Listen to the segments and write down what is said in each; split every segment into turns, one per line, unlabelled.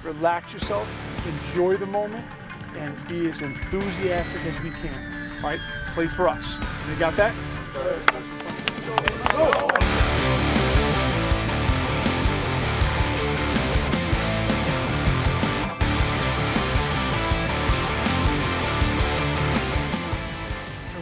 relax yourself, enjoy the moment, and be as enthusiastic as we can. All right? Play for us. You got that? Go!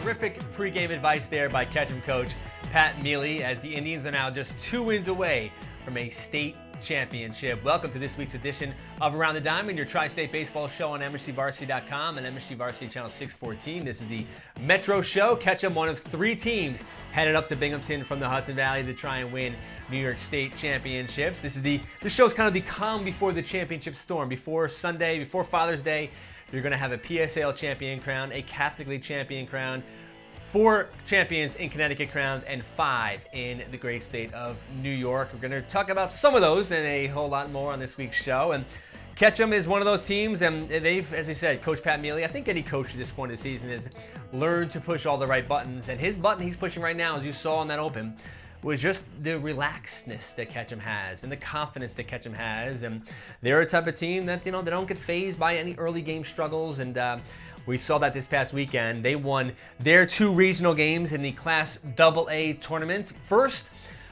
Terrific pregame advice there by Ketchum coach Pat Mealy, as the Indians are now just 2 wins away from a state championship. Welcome to this week's edition of Around the Diamond, your Tri-State baseball show on MSGVarsity.com and MSG Varsity Channel 614. This is the Metro Show. Ketchum, one of 3 teams headed up to Binghamton from the Hudson Valley to try and win New York State championships. This show's kind of the calm before the championship storm. Before Sunday, before Father's Day, you're going to have a PSAL champion crown, a Catholic League champion crown, 4 champions in Connecticut crowned, and 5 in the great state of New York. We're going to talk about some of those and a whole lot more on this week's show. And Ketchum is one of those teams, and they've, as I said, Coach Pat Mealy, I think any coach at this point of the season has learned to push all the right buttons. And his button he's pushing right now, as you saw in that open, was just the relaxedness that Ketchum has and the confidence that Ketchum has. And they're a type of team that, they don't get fazed by any early game struggles. And we saw that this past weekend. They won their 2 regional games in the Class AA tournament. First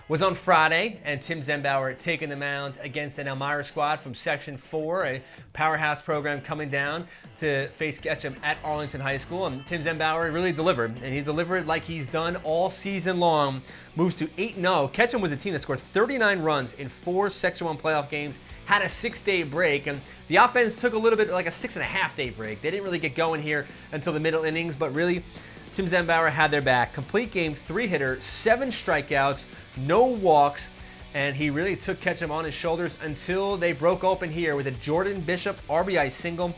was on Friday, and Tim Zembauer taking the mound against an Elmira squad from Section 4, a powerhouse program coming down to face Ketchum at Arlington High School. And Tim Zembauer really delivered, and he delivered like he's done all season long. Moves to 8-0. Ketchum was a team that scored 39 runs in 4 Section 1 playoff games, had a 6-day break, and the offense took a little bit like a 6.5-day break. They didn't really get going here until the middle innings, but really, Tim Zembauer had their back. Complete game, 3-hitter, 7 strikeouts, no walks, and he really took Ketchum on his shoulders until they broke open here with a Jordan Bishop RBI single.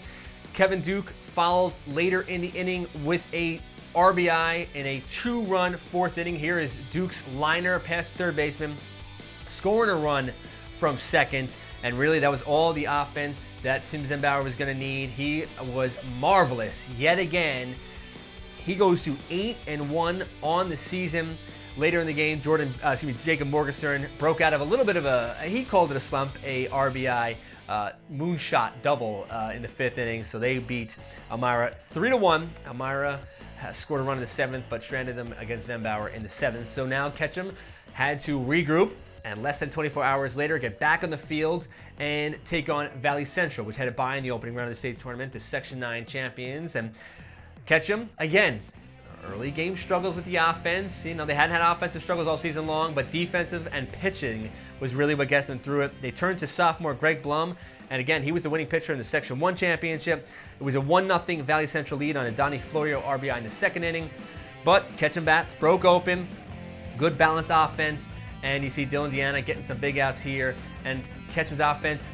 Kevin Duke followed later in the inning with a RBI in a 2-run 4th inning. Here is Duke's liner past third baseman, scoring a run from second. And really, that was all the offense that Tim Zembauer was going to need. He was marvelous yet again. He goes to 8-1 on the season. Later in the game, Jacob Morgenstern broke out of a little bit of he called it a slump, a RBI moonshot double in the 5th inning. So they beat Elmira 3-1. Elmira scored a run in the 7th, but stranded them against Zembauer in the 7th. So now Ketchum had to regroup, and less than 24 hours later, get back on the field and take on Valley Central, which had a bye in the opening round of the state tournament, the Section 9 champions. And Ketchum, again, early game struggles with the offense. They hadn't had offensive struggles all season long, but defensive and pitching was really what gets them through it. They turned to sophomore Greg Blum, and again, he was the winning pitcher in the Section 1 championship. It was a 1-0 Valley Central lead on a Donnie Florio RBI in the 2nd inning, but Ketchum bats broke open, good balanced offense, and you see Dylan Deanna getting some big outs here, and Ketchum's offense,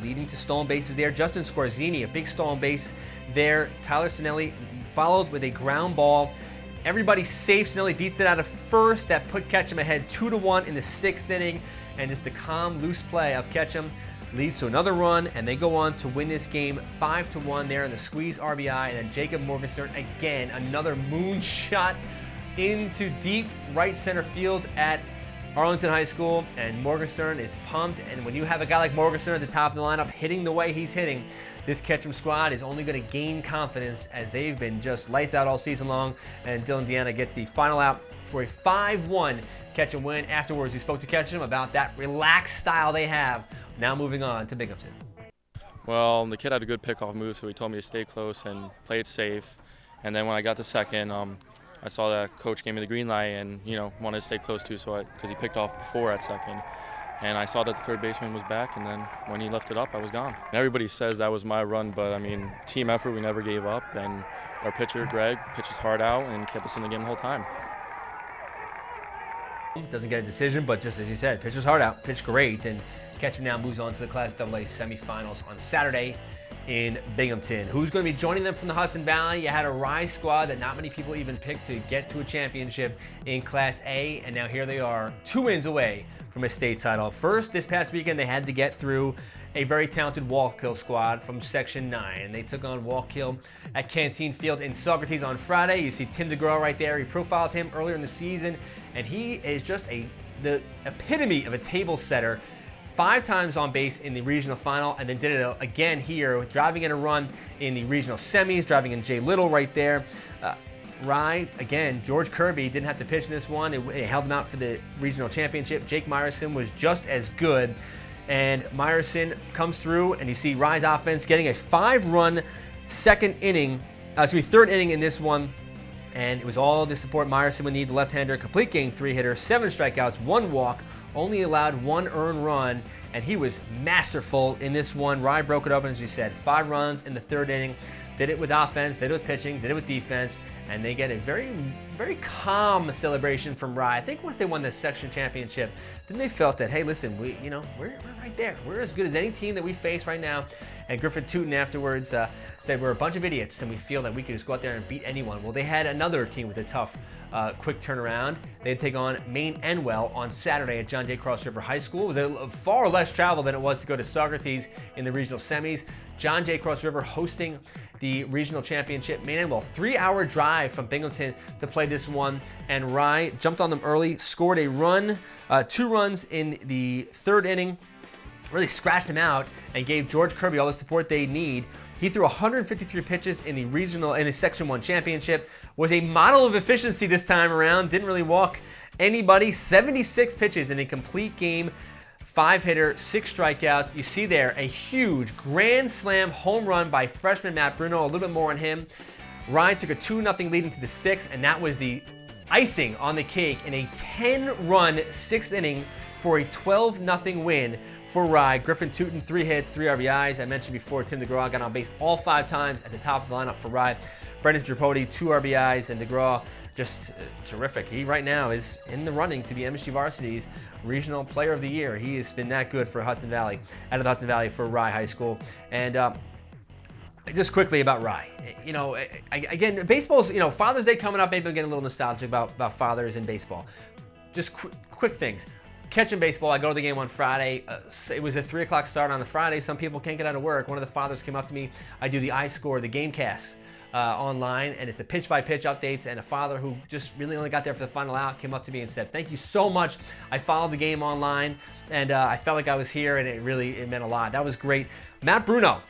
leading to stolen bases there. Justin Scorzini, a big stolen base there. Tyler Sinelli followed with a ground ball. Everybody safe. Sinelli beats it out of first. That put Ketchum ahead 2-1 in the 6th inning. And just the calm, loose play of Ketchum leads to another run, and they go on to win this game 5-1 there in the squeeze RBI. And then Jacob Morgenstern, again, another moonshot into deep right center field at Arlington High School, and Morgenstern is pumped. And when you have a guy like Morgenstern at the top of the lineup hitting the way he's hitting, this Ketchum squad is only going to gain confidence, as they've been just lights out all season long. And Dylan Deanna gets the final out for a 5-1 Ketchum win. Afterwards, we spoke to Ketchum about that relaxed style they have. Now moving on to Binghamton.
Well, the kid had a good pickoff move, so he told me to stay close and play it safe. And then when I got to second, I saw that coach gave me the green light and, wanted to stay close too, because he picked off before at second. And I saw that the third baseman was back, and then when he left it up, I was gone. And everybody says that was my run, but team effort, we never gave up. And our pitcher, Greg, pitched his heart out and kept us in the game the whole time.
Doesn't get a decision, but just as you said, pitched his heart out, pitched great. And Ketchum now moves on to the Class AA semifinals on Saturday in Binghamton. Who's going to be joining them from the Hudson Valley? You had a Rise squad that not many people even picked to get to a championship in Class A, and now here they are, 2 wins away from a state title. First, this past weekend, they had to get through a very talented Wallkill squad from Section 9, and they took on Wallkill at Canteen Field in Socrates on Friday. You see Tim DeGraw right there. He profiled him earlier in the season, and he is just the epitome of a table setter. 5 times on base in the regional final, and then did it again here, driving in a run in the regional semis, driving in Jay Little right there. Rye, again, George Kirby didn't have to pitch in this one. They held him out for the regional championship. Jake Meyerson was just as good. And Meyerson comes through, and you see Rye's offense getting a 5-run third inning in this one. And it was all to support Meyerson would need the left-hander, complete game 3-hitter, 7 strikeouts, 1 walk, only allowed 1 earned run, and he was masterful in this one. Rye broke it open, as we said, 5 runs in the 3rd inning. Did it with offense, did it with pitching, did it with defense, and they get a very, very calm celebration from Rye. I think once they won the section championship, then they felt that, hey, listen, we're right there. We're as good as any team that we face right now. And Griffin Tootin afterwards said we're a bunch of idiots and we feel that we could just go out there and beat anyone. Well, they had another team with a tough, quick turnaround. They'd take on Maine Enwell on Saturday at John Jay Cross River High School. It was far less travel than it was to go to Socrates in the regional semis. John Jay Cross River hosting the regional championship. Maine Enwell, 3-hour drive from Binghamton to play this one. And Rye jumped on them early, scored a run, 2 runs in the 3rd inning. Really scratched him out and gave George Kirby all the support they need. He threw 153 pitches in the Section 1 championship, was a model of efficiency this time around, didn't really walk anybody, 76 pitches in a complete game, 5-hitter, 6 strikeouts. You see there a huge grand slam home run by freshman Matt Bruno, a little bit more on him. Ryan took a 2-0 lead into the 6th, and that was the icing on the cake in a 10-run 6th inning for a 12-0 win for Rye. Griffin Tootin, 3 hits, 3 RBIs. I mentioned before, Tim DeGraw got on base all 5 times at the top of the lineup for Rye. Brendan Tripodi, 2 RBIs, and DeGraw just terrific. He right now is in the running to be MSG Varsity's Regional Player of the Year. He has been that good for Hudson Valley, out of the Hudson Valley for Rye High School. And just quickly about Rye. Again, baseball's, Father's Day coming up. Maybe I'm getting a little nostalgic about fathers in baseball. Just quick things. Catching baseball, I go to the game on Friday. It was a 3 o'clock start on the Friday. Some people can't get out of work. One of the fathers came up to me. I do the iScore, the game cast online, and it's the pitch-by-pitch updates. And a father who just really only got there for the final out came up to me and said, "Thank you so much. I followed the game online, and I felt like I was here, and it meant a lot." That was great. Matt Bruno.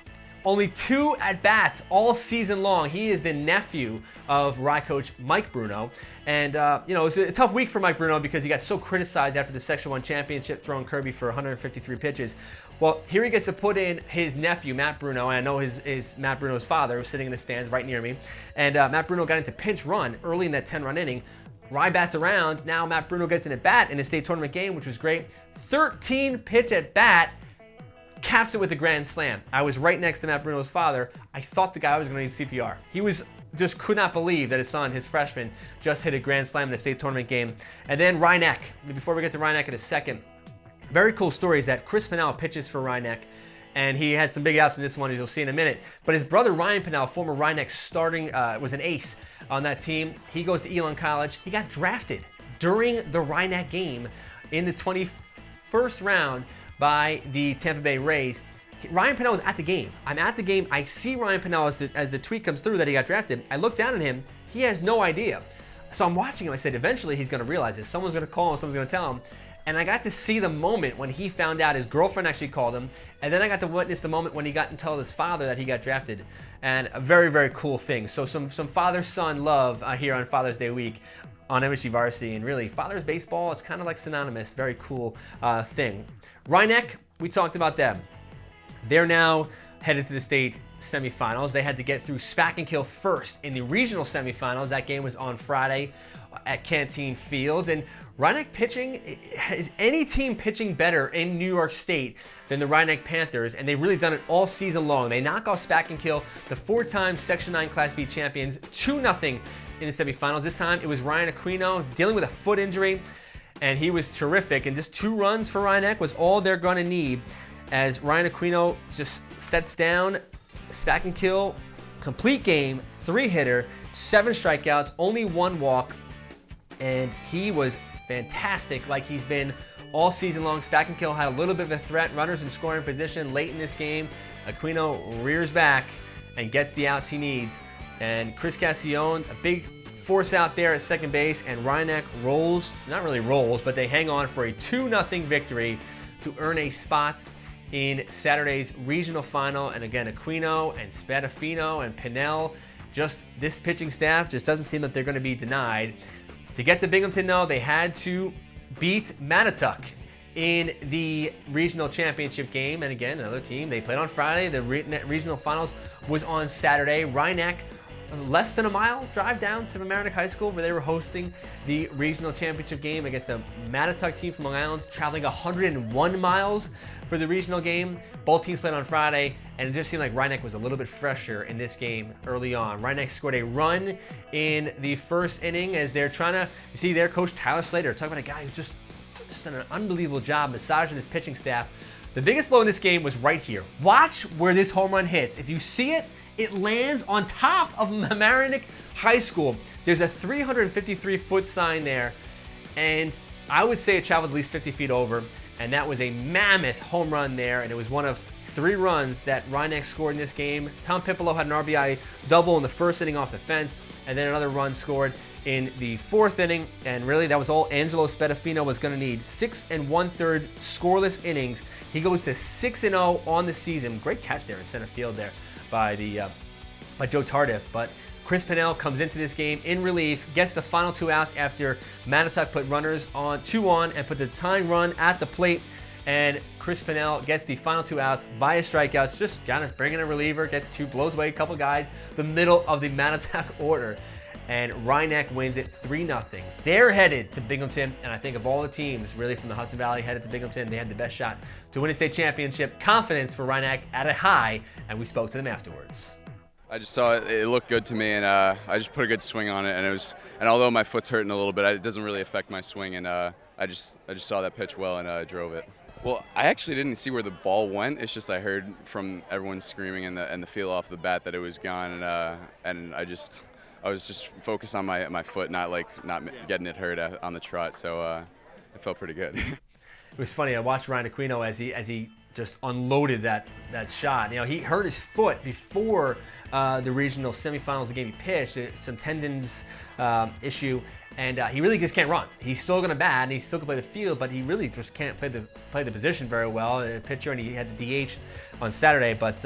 Only 2 at-bats all season long. He is the nephew of Rye coach Mike Bruno. And, it was a tough week for Mike Bruno because he got so criticized after the Section 1 championship, throwing Kirby for 153 pitches. Well, here he gets to put in his nephew, Matt Bruno, and I know his Matt Bruno's father was sitting in the stands right near me. And Matt Bruno got into pinch run early in that 10-run inning. Rye bats around. Now Matt Bruno gets an at-bat in the state tournament game, which was great. 13-pitch at-bat. Caps it with a grand slam. I was right next to Matt Bruno's father. I thought the guy was going to need CPR. He just could not believe that his son, his freshman, just hit a grand slam in the state tournament game. And then Rye-Neck. Before we get to Rye-Neck in a second, very cool story is that Chris Pennell pitches for Rye-Neck, and he had some big outs in this one, as you'll see in a minute. But his brother Ryan Pennell, former Rye-Neck starting, was an ace on that team. He goes to Elon College. He got drafted during the Rye-Neck game in the 21st round by the Tampa Bay Rays. Ryan Pennell was at the game. I'm at the game. I see Ryan Pennell as the tweet comes through that he got drafted. I look down at him. He has no idea. So I'm watching him. I said, eventually he's going to realize this. Someone's going to call him. Someone's going to tell him. And I got to see the moment when he found out. His girlfriend actually called him. And then I got to witness the moment when he got to tell his father that he got drafted. And a very, very cool thing. So some father-son love here on Father's Day week on MSG Varsity. And really, father's baseball, it's kind of like synonymous. Very cool thing. Rye-Neck, we talked about them. They're now headed to the state semifinals. They had to get through Spack and Kill first in the regional semifinals. That game was on Friday at Canteen Field. And Rye-Neck pitching, is any team pitching better in New York State than the Rye-Neck Panthers? And they've really done it all season long. They knock off Spack and Kill, the 4-time Section 9 Class B champions, 2-0 in the semifinals. This time it was Ryan Aquino dealing with a foot injury, and he was terrific. And just 2 runs for Rye-Neck was all they're going to need, as Ryan Aquino just sets down Spack and Kill, complete game, 3-hitter, 7 strikeouts, only 1 walk, and he was fantastic like he's been all season long. Spack and Kill had a little bit of a threat, runners in scoring position late in this game. Aquino rears back and gets the outs he needs. And Chris Cassione, a big force out there at second base, and Rye-Neck rolls, not really rolls, but they hang on for a 2-0 victory. to earn a spot in Saturday's regional final. And again, Aquino and Spadafino and Pinnell, just this pitching staff just doesn't seem that they're going to be denied. To get to Binghamton, though, they had to beat Mattituck in the regional championship game. And again, another team, they played on Friday. The regional finals was on Saturday. Rhinebeck, less than a mile drive down to Mamaroneck High School, where they were hosting the regional championship game against the Mattituck team from Long Island, traveling 101 miles for the regional game. Both teams played on Friday, and it just seemed like Rhinebeck was a little bit fresher in this game early on. Rhinebeck scored a run in the first inning as they're trying to, you see their coach Tyler Slater, talking about a guy who's just done an unbelievable job massaging his pitching staff. The biggest blow in this game was right here. Watch where this home run hits. If you see it, it lands on top of Mamaroneck High School. There's a 353-foot sign there, and I would say it traveled at least 50 feet over, and that was a mammoth home run there, and it was one of 3 runs that Rhinebeck scored in this game. Tom Pippolo had an RBI double in the first inning off the fence, and then another run scored in the 4th inning, and really that was all Angelo Spadafino was going to need. 6 1/3 scoreless innings. He goes to 6-0 on the season. Great catch there in center field there by Joe Tardif, but Chris Pinnell comes into this game in relief, gets the final 2 outs after Mattituck put runners on 2 on and put the tying run at the plate, and Chris Pinnell gets the final 2 outs via strikeouts, just kind of bringing a reliever, gets 2, blows away a couple guys, the middle of the Mattituck order, and Rhinebeck wins it 3-0. They're headed to Binghamton, and I think of all the teams really from the Hudson Valley headed to Binghamton, they had the best shot to win a state championship. Confidence for Rhinebeck at a high, and we spoke to them afterwards.
I just saw it, it looked good to me, and I just put a good swing on it, and although my foot's hurting a little bit, it doesn't really affect my swing, and I just saw that pitch well and drove it. Well, I actually didn't see where the ball went. It's just I heard from everyone screaming and the feel off the bat that it was gone, and I was just focused on my foot, not getting it hurt on the trot, so it felt pretty good.
It was funny. I watched Ryan Aquino as he just unloaded that shot. You know, he hurt his foot before the regional semifinals, the game he pitched, some tendons issue, and he really just can't run. He's still going to bat, and he still can play the field, but he really just can't play the position very well. A pitcher, and he had the DH on Saturday, but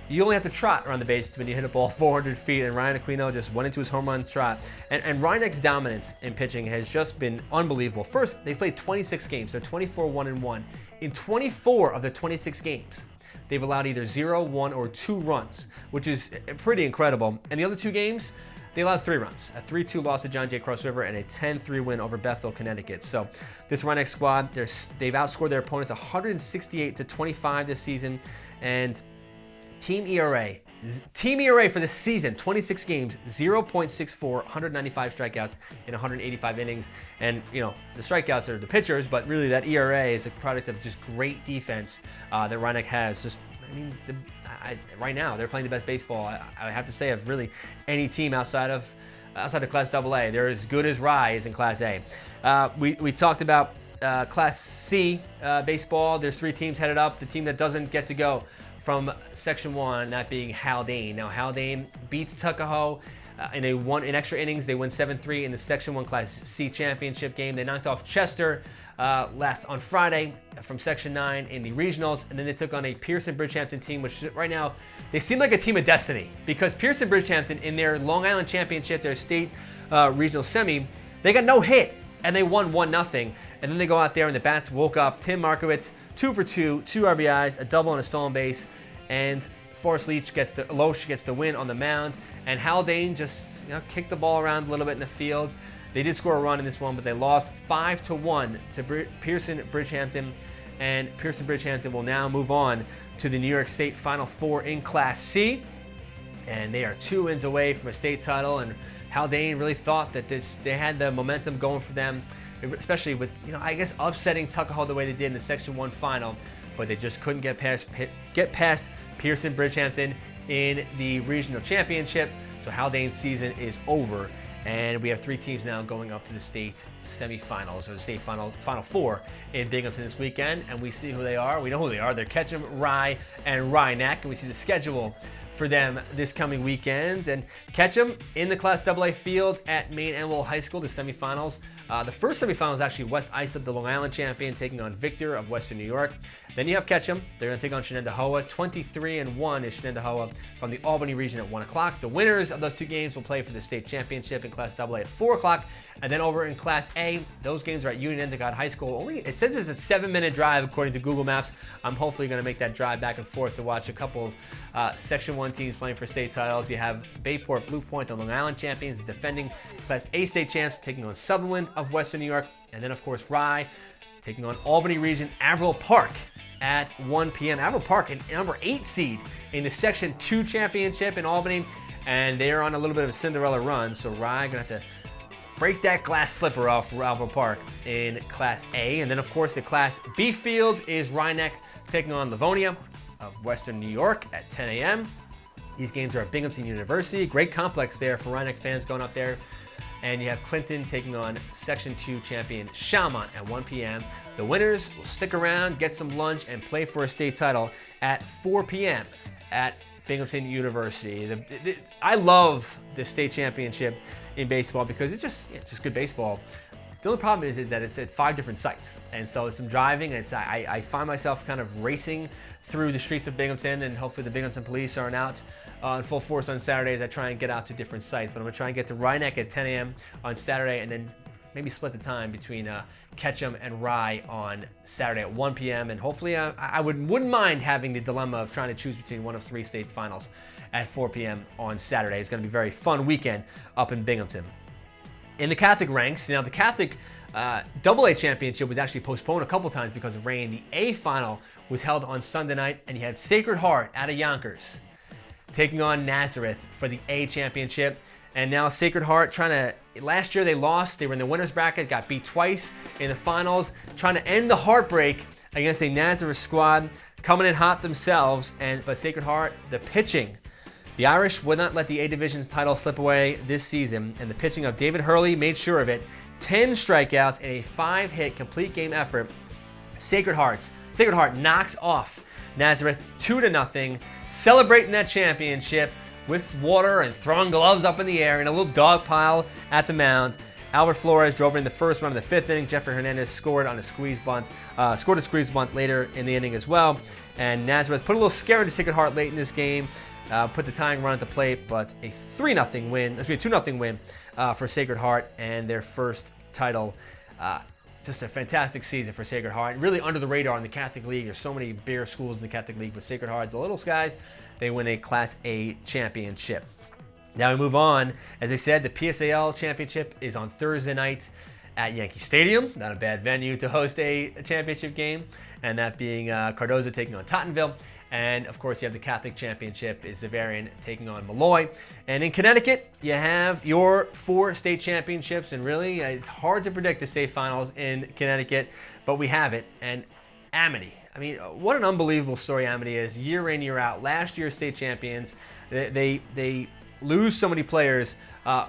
you only have to trot around the bases when you hit a ball 400 feet, and Ryan Aquino just went into his home run trot. And Rhinebeck's dominance in pitching has just been unbelievable. First, they've played 26 games. They're 24-1-1. In 24 of the 26 games, they've allowed either 0, 1, or 2 runs, which is pretty incredible. And the other 2 games, they allowed 3 runs. A 3-2 loss to John Jay Cross River and a 10-3 win over Bethel, Connecticut. So this Rhinebeck squad, they've outscored their opponents 168-25 this season. And Team ERA for the season, 26 games, 0.64, 195 strikeouts in 185 innings. And, you know, the strikeouts are the pitchers, but really that ERA is a product of just great defense that Rhinebeck has. Just, I mean, right now, they're playing the best baseball, I have to say, of really any team outside of Class AA. They're as good as Rye is in Class A. We talked about Class C baseball. There's 3 teams headed up. The team that doesn't get to go from Section 1, that being Haldane. Now, Haldane beats Tuckahoe in extra innings. They win 7-3 in the Section 1 Class C championship game. They knocked off Chester on Friday from Section 9 in the regionals, and then they took on a Pearson-Bridgehampton team, which right now, they seem like a team of destiny, because Pearson-Bridgehampton in their Long Island championship, their state regional semi, they got no hit, and they won 1-0, and then they go out there and the bats woke up. Tim Markowitz, 2 for 2, 2 RBIs, a double and a stolen base, and Forrest Loesch gets the win on the mound, and Haldane just kicked the ball around a little bit in the field. They did score a run in this one, but they lost 5-1 to Pearson-Bridgehampton, and Pearson-Bridgehampton will now move on to the New York State Final Four in Class C, and they are 2 wins away from a state title, and Haldane really thought that they had the momentum going for them, especially with, I guess, upsetting Tuckahoe the way they did in the Section 1 final, but they just couldn't get past Pearson-Bridgehampton in the regional championship. So Haldane's season is over, and we have 3 teams now going up to the state semifinals, or the state final four in Binghamton this weekend, and we see who they are. We know who they are. They're Ketchum, Rye, and Rhinebeck, and we see the schedule for them this coming weekend. And Ketchum in the Class AA field at Maine Anwell High School, the semifinals. The first semifinal is actually West Islip, the Long Island champion, taking on Victor of Western New York. Then you have Ketchum. They're going to take on Shenendehowa. 23-1 is Shenendehowa from the Albany region at 1 o'clock. The winners of those two games will play for the state championship in Class AA at 4 o'clock. And then over in Class A, those games are at Union Endicott High School. It says it's a 7-minute drive according to Google Maps. I'm hopefully going to make that drive back and forth to watch a couple of Section 1 teams playing for state titles. You have Bayport Blue Point, the Long Island champions, defending Class A state champs, taking on Sutherland of Western New York. And then, of course, Rye taking on Albany region, Averell Park at 1 p.m. Averell Park, a number 8 seed in the Section 2 championship in Albany. And they're on a little bit of a Cinderella run, so Rye going to have to break that glass slipper off for Averell Park in Class A. And then, of course, the Class B field is Rhinebeck taking on Livonia of Western New York at 10 a.m. These games are at Binghamton University. Great complex there for Rhinebeck fans going up there. And you have Clinton taking on Section 2 champion Chalmont at 1 p.m. The winners will stick around, get some lunch, and play for a state title at 4 p.m. at Binghamton University. I love the state championship in baseball because it's just good baseball. The only problem is that it's at 5 different sites, and so it's some driving. I find myself kind of racing through the streets of Binghamton, and hopefully the Binghamton police aren't out in full force on Saturdays. I try and get out to different sites, but I'm gonna try and get to Rhinebeck at 10 a.m. on Saturday, and then maybe split the time between Ketchum and Rye on Saturday at 1 p.m. And hopefully I wouldn't mind having the dilemma of trying to choose between one of 3 state finals at 4 p.m. on Saturday. It's gonna be a very fun weekend up in Binghamton. In the Catholic ranks, now the Catholic AA championship was actually postponed a couple times because of rain. The A final was held on Sunday night, and you had Sacred Heart out of Yonkers taking on Nazareth for the A championship. And now Sacred Heart last year they lost. They were in the winner's bracket, got beat twice in the finals, trying to end the heartbreak against a Nazareth squad coming in hot themselves. But Sacred Heart, the pitching, the Irish would not let the A Division's title slip away this season, and the pitching of David Hurley made sure of it. 10 strikeouts and a 5-hit complete game effort. Sacred Heart knocks off Nazareth 2-0, celebrating that championship with water and throwing gloves up in the air in a little dog pile at the mound. Albert Flores drove in the first run of the 5th inning. Jeffrey Hernandez scored a squeeze bunt later in the inning as well. And Nazareth put a little scare into Sacred Heart late in this game. Put the tying run at the plate, but a 2-0 win for Sacred Heart and their first title. Just a fantastic season for Sacred Heart. Really under the radar in the Catholic League. There's so many bigger schools in the Catholic League, but Sacred Heart, the little guys, they win a Class A championship. Now we move on. As I said, the PSAL championship is on Thursday night at Yankee Stadium. Not a bad venue to host a championship game, and that being Cardozo taking on Tottenville. And of course, you have the Catholic Championship is Zavarian taking on Malloy. And in Connecticut, you have your 4 state championships. And really, it's hard to predict the state finals in Connecticut, but we have it. And Amity. I mean, what an unbelievable story Amity is, year in, year out. Last year's state champions, they lose so many players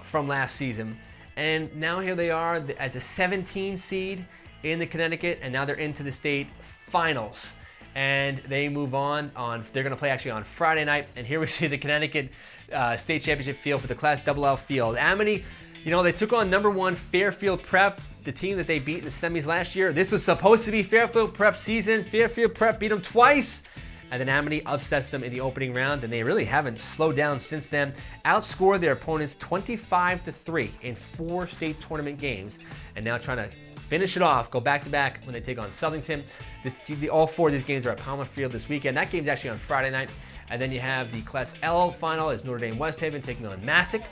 from last season. And now here they are as a 17 seed in the Connecticut, and now they're into the state finals. And they move on. They're going to play actually on Friday night. And here we see the Connecticut State Championship field for the Class AA field. Amity, they took on number 1 Fairfield Prep, the team that they beat in the semis last year. This was supposed to be Fairfield Prep season. Fairfield Prep beat them twice. And then Amity upsets them in the opening round, and they really haven't slowed down since then. Outscored their opponents 25-3 in 4 state tournament games. And now trying to finish it off, go back-to-back when they take on Southington. All 4 of these games are at Palmer Field this weekend. That game's actually on Friday night. And then you have the Class L final is Notre Dame West Haven taking on Massac.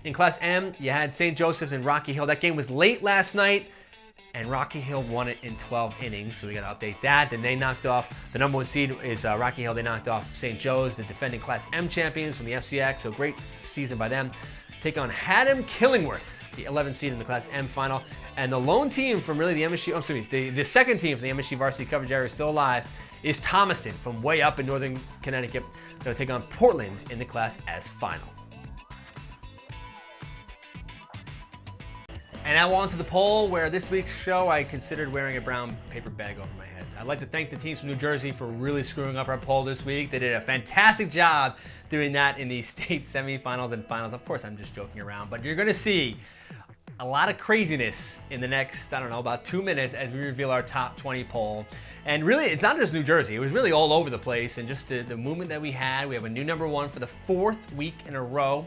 In Class M, you had St. Joseph's and Rocky Hill. That game was late last night, and Rocky Hill won it in 12 innings, so we got to update that. Then they knocked off, the number 1 seed is Rocky Hill. They knocked off St. Joe's, the defending Class M champions from the FCX, so great season by them. Take on Haddam Killingworth, the 11th seed in the Class M final. And the lone team from really the second team from the MSG Varsity coverage area still alive is Thomaston from way up in northern Connecticut. Going to take on Portland in the Class S final. And now on to the poll, where this week's show I considered wearing a brown paper bag over my head. I'd like to thank the teams from New Jersey for really screwing up our poll this week. They did a fantastic job doing that in the state semifinals and finals. Of course, I'm just joking around, but you're going to see a lot of craziness in the next, I don't know, about 2 minutes as we reveal our top 20 poll. And really, it's not just New Jersey. It was really all over the place, and just the movement that we had. We have a new number one for the 4th week in a row.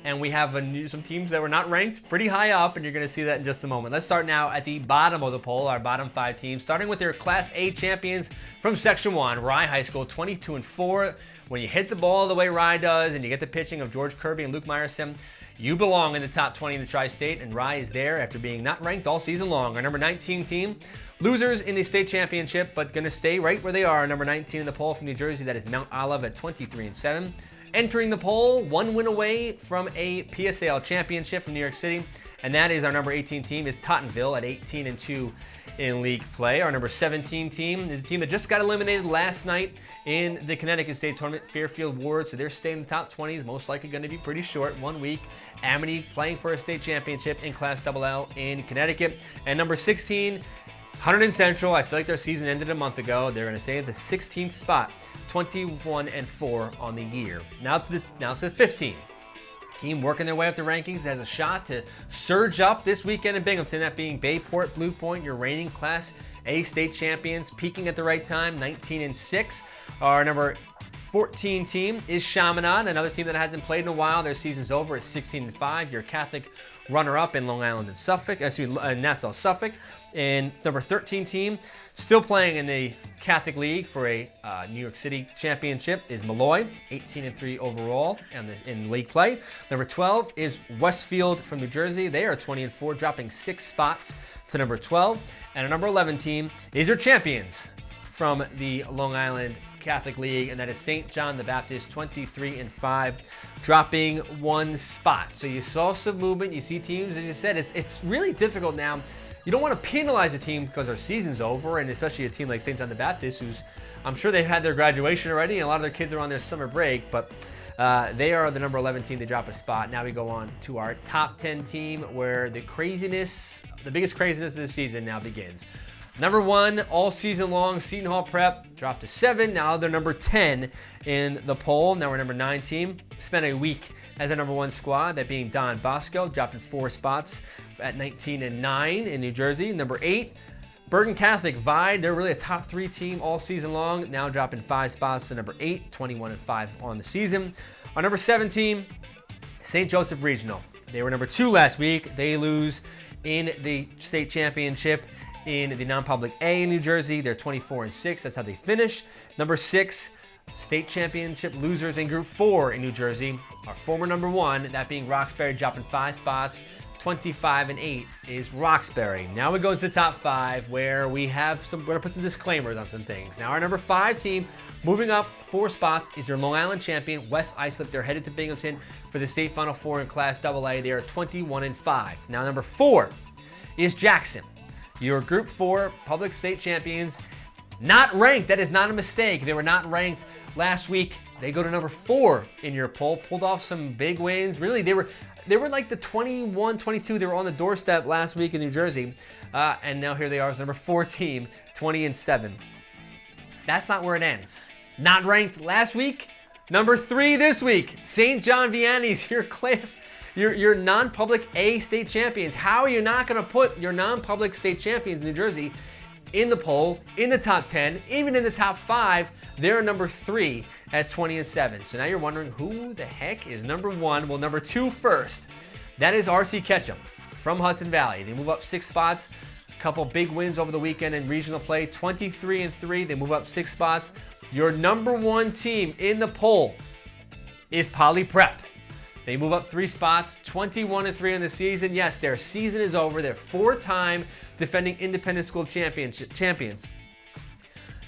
And we have some teams that were not ranked pretty high up, and you're going to see that in just a moment. Let's start now at the bottom of the poll, our bottom 5 teams, starting with their Class A champions from Section 1, Rye High School, 22-4. When you hit the ball the way Rye does, and you get the pitching of George Kirby and Luke Meyerson, you belong in the top 20 in the Tri-State, and Rye is there after being not ranked all season long. Our number 19 team, losers in the state championship, but going to stay right where they are. Number 19 in the poll from New Jersey, that is Mount Olive at 23-7. Entering the poll, 1 win away from a PSAL championship from New York City, and that is our number 18 team is Tottenville at 18-2 in league play. Our number 17 team is a team that just got eliminated last night in the Connecticut State Tournament, Fairfield Ward, so they're staying in the top 20s, most likely going to be pretty short, 1 week. Amity playing for a state championship in Class LL in Connecticut. And number 16, Hunterdon Central, I feel like their season ended a month ago. They're going to stay at the 16th spot, 21-4 on the year. Now to the 15th. Team working their way up the rankings has a shot to surge up this weekend in Binghamton, that being Bayport Blue Point, your reigning Class A state champions, peaking at the right time, 19-6. Our number 14 team is Chaminade, another team that hasn't played in a while. Their season's over at 16-5. Your Catholic runner-up in Long Island and Suffolk, Nassau, Suffolk. And number 13 team, still playing in the Catholic League for a New York City championship, is Malloy, 18-3 overall in league play. Number 12 is Westfield from New Jersey. They are 20-4, dropping 6 spots to number 12. And our number 11 team is your champions from the Long Island Catholic League, and that is St. John the Baptist, 23-5, dropping 1 spot. So you saw some movement. You see teams, as you said, it's really difficult now. You don't want to penalize a team because their season's over, and especially a team like St. John the Baptist, who's, I'm sure they've had their graduation already, and a lot of their kids are on their summer break, but they are the number 11 team. They drop a spot. Now we go on to our top 10 team, where the biggest craziness of the season now begins. Number 1 all season long, Seton Hall Prep, dropped to 7. Now they're number 10 in the poll. Now we're number 9 team. Spent a week as a number 1 squad, that being Don Bosco, dropping 4 spots at 19-9 in New Jersey. Number 8, Bergen Catholic vied. They're really a top 3 team all season long, now dropping 5 spots to number 8, 21-5 on the season. Our number 7 team, St. Joseph Regional. They were number 2 last week. They lose in the state championship in the non-public A in New Jersey. They're 24-6. That's how they finish. Number 6, state championship losers in Group 4 in New Jersey. Our former number 1, that being Roxbury, dropping 5 spots. 25-8 is Roxbury. Now we go to the top 5, where we're gonna put some disclaimers on some things. Now our number 5 team, moving up 4 spots, is your Long Island champion, West Islip. They're headed to Binghamton for the state Final Four in Class AA. They are 21-5. Now number 4 is Jackson. Your Group 4 public state champions, not ranked. That is not a mistake. They were not ranked last week. They go to number 4 in your poll. Pulled off some big wins. Really, they were like the 21-22. They were on the doorstep last week in New Jersey. And now here they are as number 4 team, 20-7. That's not where it ends. Not ranked last week. Number 3 this week. St. John Vianney's, your class. Your non-public A state champions. How are you not going to put your non-public state champions in New Jersey in the poll, in the top 10, even in the top 5? They're number 3 at 20-7. So now you're wondering, who the heck is number 1? Well, number 2 first. That is R.C. Ketchum from Hudson Valley. They move up 6 spots. A couple big wins over the weekend in regional play. 23-3. They move up 6 spots. Your number 1 team in the poll is Poly Prep. They move up 3 spots, 21-3 in the season. Yes, their season is over. They're 4-time defending independent school champions.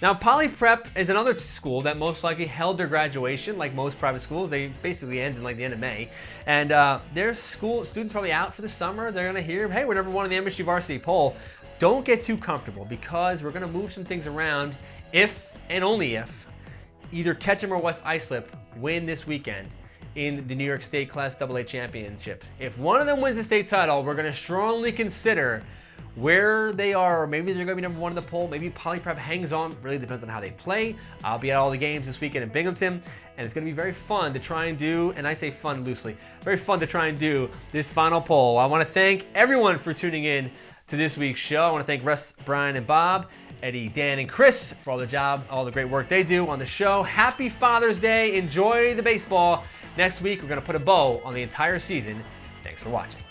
Now, Poly Prep is another school that most likely held their graduation, like most private schools. They basically end in like the end of May. And their school students probably out for the summer. They're gonna hear, hey, we're number 1 in the MSG Varsity poll. Don't get too comfortable, because we're gonna move some things around if, and only if, either Ketchum or West Islip win this weekend in the New York State Class AA Championship. If one of them wins the state title, we're going to strongly consider where they are. Maybe they're going to be number 1 in the poll. Maybe Polyprep hangs on. Really depends on how they play. I'll be at all the games this weekend in Binghamton, and it's going to be very fun to try and do, and I say fun loosely, very fun to try and do this final poll. I want to thank everyone for tuning in to this week's show. I want to thank Russ, Brian, and Bob, Eddie, Dan, and Chris for all the great work they do on the show. Happy Father's Day. Enjoy the baseball. Next week, we're going to put a bow on the entire season. Thanks for watching.